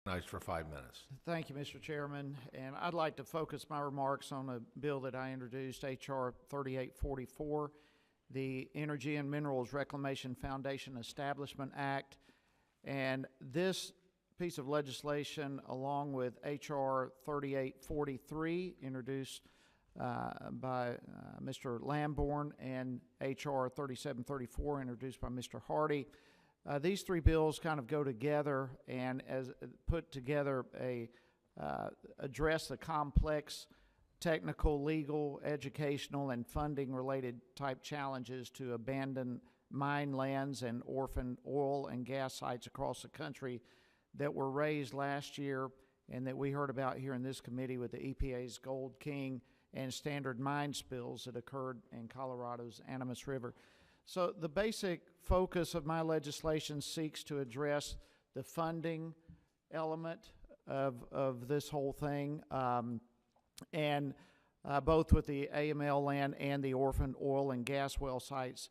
Recognized for 5 minutes. Thank you, Mr. Chairman. And I'd like to focus my remarks on a bill that I introduced, H.R. 3844, the Energy and Minerals Reclamation Foundation Establishment Act. And this piece of legislation, along with H.R. 3843, introduced by Mr. Lamborn, and H.R. 3734, introduced by Mr. Hardy. These three bills kind of go together and as put together address the complex technical, legal, educational, and funding related type challenges to abandoned mine lands and orphaned oil and gas sites across the country that were raised last year and that we heard about here in this committee with the EPA's Gold King and Standard mine spills that occurred in Colorado's Animas River. So the basic focus of my legislation seeks to address the funding element of this whole thing, and both with the AML land and the orphaned oil and gas well sites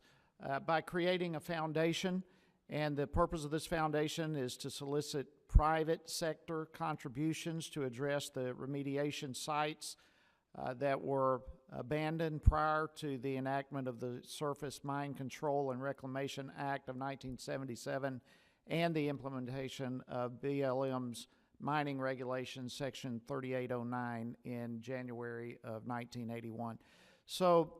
by creating a foundation. And the purpose of this foundation is to solicit private sector contributions to address the remediation sites that were abandoned prior to the enactment of the Surface Mine Control and Reclamation Act of 1977 and the implementation of BLM's mining regulations, Section 3809, in January of 1981. So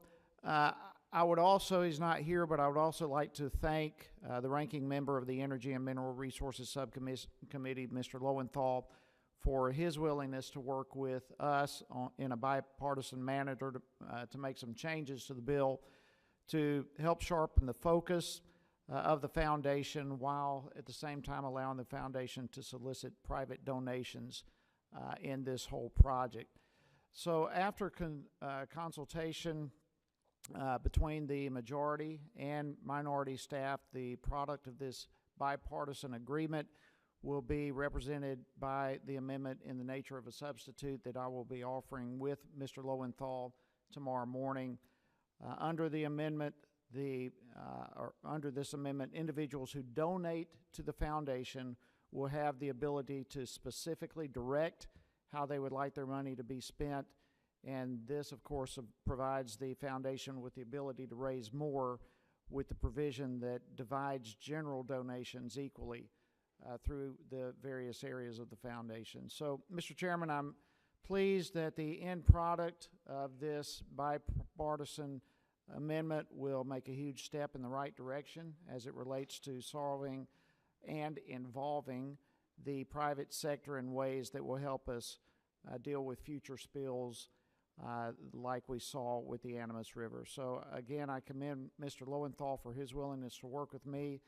I would also, he's not here, but I would also like to thank the ranking member of the Energy and Mineral Resources Subcommittee, Mr. Lowenthal, for his willingness to work with us in a bipartisan manner to make some changes to the bill to help sharpen the focus of the foundation while at the same time allowing the foundation to solicit private donations in this whole project. So after consultation between the majority and minority staff, the product of this bipartisan agreement will be represented by the amendment in the nature of a substitute that I will be offering with Mr. Lowenthal tomorrow morning. Under the amendment, under this amendment, individuals who donate to the foundation will have the ability to specifically direct how they would like their money to be spent, and this, of course, provides the foundation with the ability to raise more with the provision that divides general donations equally through the various areas of the foundation. So, Mr. Chairman, I'm pleased that the end product of this bipartisan amendment will make a huge step in the right direction as it relates to solving and involving the private sector in ways that will help us deal with future spills like we saw with the Animas River. So again, I commend Mr. Lowenthal for his willingness to work with me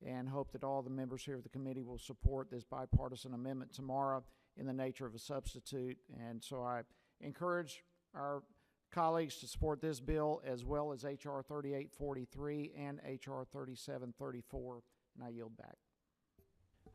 and hope that all the members here of the committee will support this bipartisan amendment tomorrow in the nature of a substitute. And so I encourage our colleagues to support this bill as well as H.R. 3843 and H.R. 3734, and I yield back.